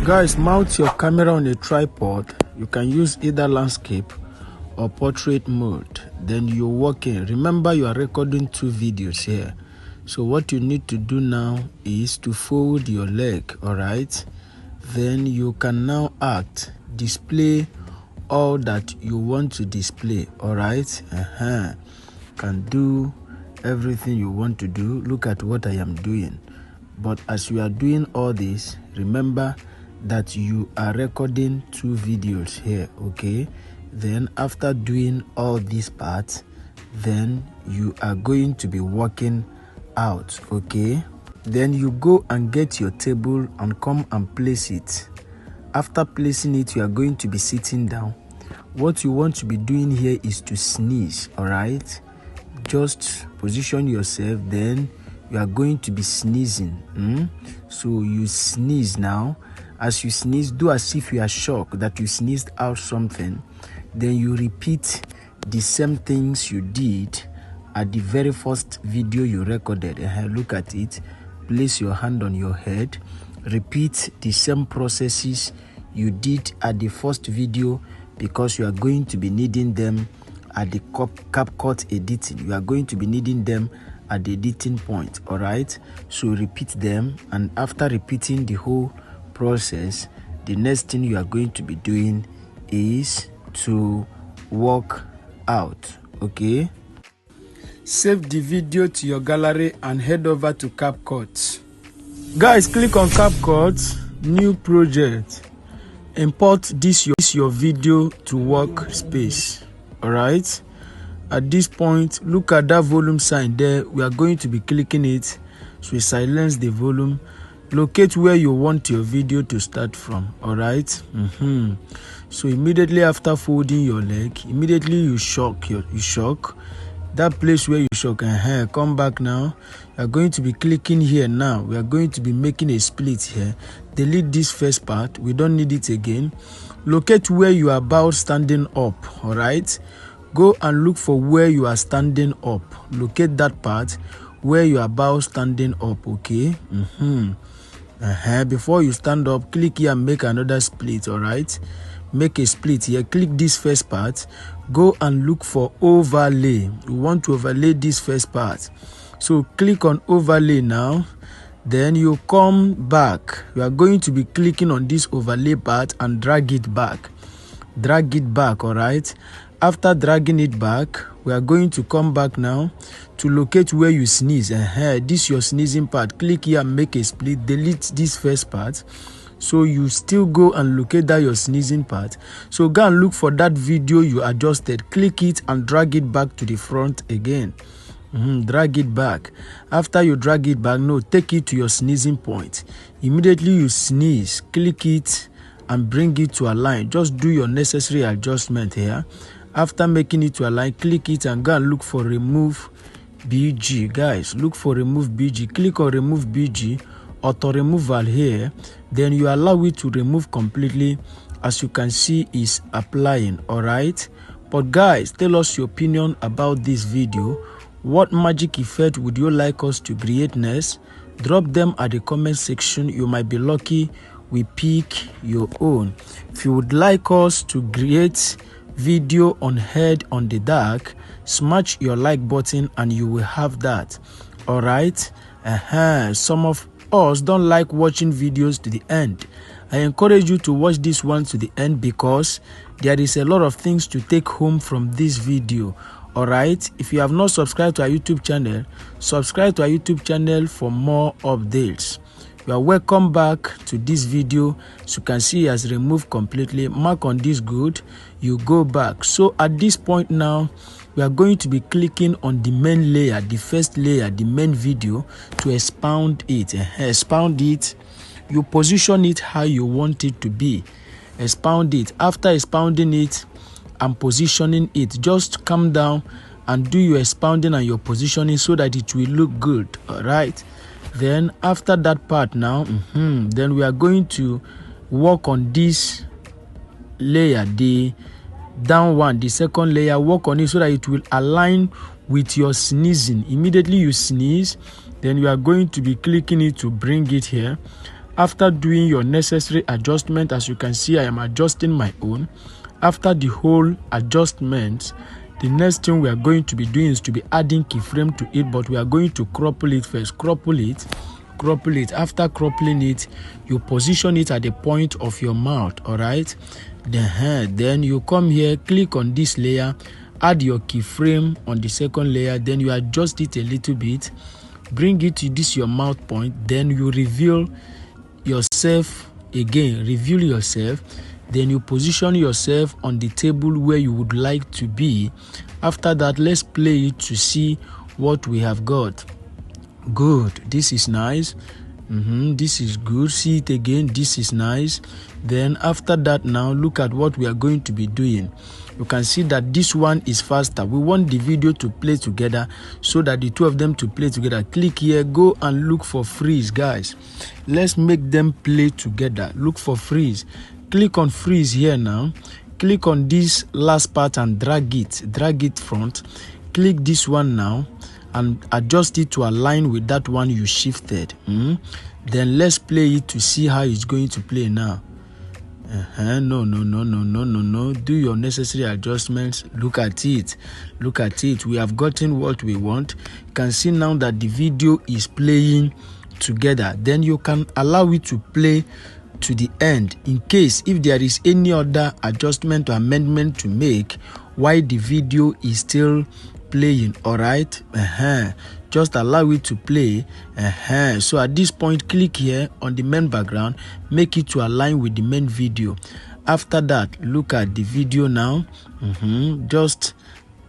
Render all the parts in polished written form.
Guys, mount your camera on a tripod. You can use either landscape or portrait mode. Then you're working. Remember, you are recording 2 videos here. So what you need to do now is to fold your leg, all right? Then you can now display all that you want to display, all right? Can do everything you want to do. Look at what I am doing. But as you are doing all this, remember that you are recording 2 videos here, okay? Then after doing all these parts, then you are going to be working out, okay? Then you go and get your table and come and place it. After placing it, you are going to be sitting down. What you want to be doing here is to sneeze, all right? Just position yourself, then you are going to be sneezing. So you sneeze now. As you sneeze, do as if you are shocked that you sneezed out something. Then you repeat the same things you did at the very first video you recorded. Look at it. Place your hand on your head. Repeat the same processes you did at the first video, because you are going to be needing them at the capcut editing. You are going to be needing them at the editing point, all right? So repeat them, and after repeating the whole process, the next thing you are going to be doing is to work out, okay? Save the video to your gallery and head over to CapCut. Guys, click on CapCut, new project. Import this your video to workspace, all right? At this point, look at that volume sign there. We are going to be clicking it, so we silence the volume. Locate where you want your video to start from, all right? So immediately after folding your leg, immediately you shock that place where you shock. Come back now. You are going to be clicking here now. We are going to be making a split here. Delete this first part. We don't need it again. Locate where you are about standing up, all right? Go and look for where you are standing up. Locate that part where you are about standing up, okay? Before you stand up, click here and make another split, all right? Make a split here. Click this first part. Go and look for overlay. You want to overlay this first part. So click on overlay now. Then you come back. You are going to be clicking on this overlay part and drag it back. Drag it back, all right? After dragging it back, we are going to come back now to locate where you sneeze. This your sneezing part. Click here and make a split. Delete this first part. So you still go and locate that your sneezing part. So go and look for that video you adjusted. Click it and drag it back to the front again. Drag it back. After you drag it back, take it to your sneezing point. Immediately you sneeze, click it and bring it to align. Just do your necessary adjustment here. After making it to align, click it and go and look for remove BG. Guys, look for remove BG. Click on remove BG, auto removal here. Then you allow it to remove completely. As you can see, is applying, all right? But guys, tell us your opinion about this video. What magic effect would you like us to create next? Drop them at the comment section. You might be lucky we pick your own. If you would like us to create video on head on the dark, smash your like button and you will have that, all right? Some of us don't like watching videos to the end. I encourage you to watch this one to the end, because there is a lot of things to take home from this video, all right? If you have not subscribed to our YouTube channel, subscribe to our YouTube channel for more updates. You are welcome back to this video. So you can see it has removed completely. Mark on this good, you go back. So at this point now, we are going to be clicking on the main layer, the first layer, the main video, to expound it. Expound it. You position it how you want it to be. Expound it. After expounding it and positioning it, just come down and do your expounding and your positioning so that it will look good, all right? Then after that part now, then we are going to work on this layer, the down one, the second layer. Work on it so that it will align with your sneezing. Immediately you sneeze, then you are going to be clicking it to bring it here. After doing your necessary adjustment, as you can see, I am adjusting my own. After the whole adjustment, the next thing we are going to be doing is to be adding keyframe to it, but we are going to crumple it first. Crumple it. After crumpling it, you position it at the point of your mouth, all right? Then you come here, click on this layer, add your keyframe on the second layer, then you adjust it a little bit, bring it to this your mouth point, then you reveal yourself again, then you position yourself on the table where you would like to be. After that, let's play it to see what we have got. Good, this is nice. This is good. See it again, this is nice. Then after that, now look at what we are going to be doing. You can see that this one is faster. We want the video to play together, so that the two of them to play together. Click here, go and look for freeze, guys. Let's make them play together. Look for freeze. Click on freeze here now. Click on this last part and drag it front. Click this one now and adjust it to align with that one you shifted. Then let's play it to see how it's going to play now. No. Do your necessary adjustments. Look at it. We have gotten what we want. You can see now that the video is playing together. Then you can allow it to play to the end in case if there is any other adjustment or amendment to make while the video is still playing. All right, just allow it to play. So at this point, click here on the main background, make it to align with the main video. After that, look at the video now. Just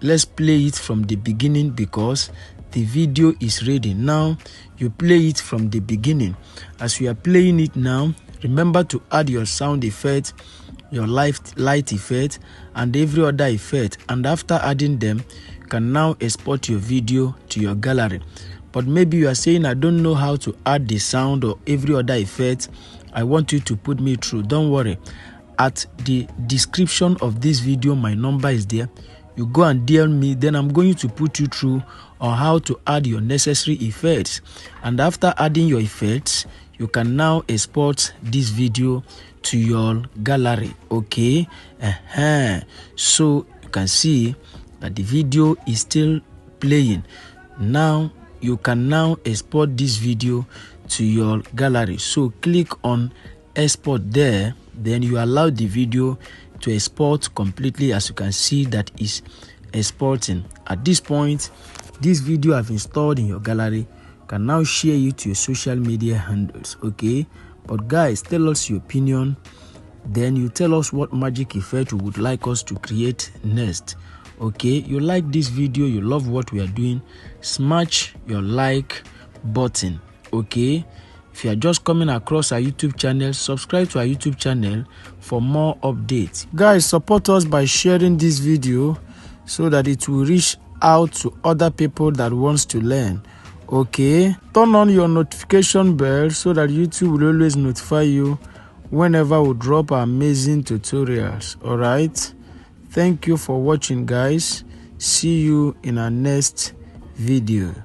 let's play it from the beginning because the video is ready. Now you play it from the beginning. As we are playing it now, remember to add your sound effect, your light effect, and every other effect. And after adding them, you can now export your video to your gallery. But maybe you are saying, I don't know how to add the sound or every other effect. I want you to put me through. Don't worry. At the description of this video, my number is there. You go and DM me, then I'm going to put you through on how to add your necessary effects. And after adding your effects, you can now export this video to your gallery. Okay, so you can see that the video is still playing. Now you can now export this video to your gallery. So click on export there, then you allow the video to export completely. As you can see, that is exporting. At this point, this video I've installed in your gallery. Can now share it to your social media handles. Okay, but guys, tell us your opinion, then you tell us what magic effect you would like us to create next. Okay, you like this video, you love what we are doing, smash your like button. Okay, if you are just coming across our YouTube channel, subscribe to our YouTube channel for more updates. Guys, support us by sharing this video so that it will reach out to other people that wants to learn. Okay, turn on your notification bell so that YouTube will always notify you whenever we drop our amazing tutorials. All right, thank you for watching, guys. See you in our next video.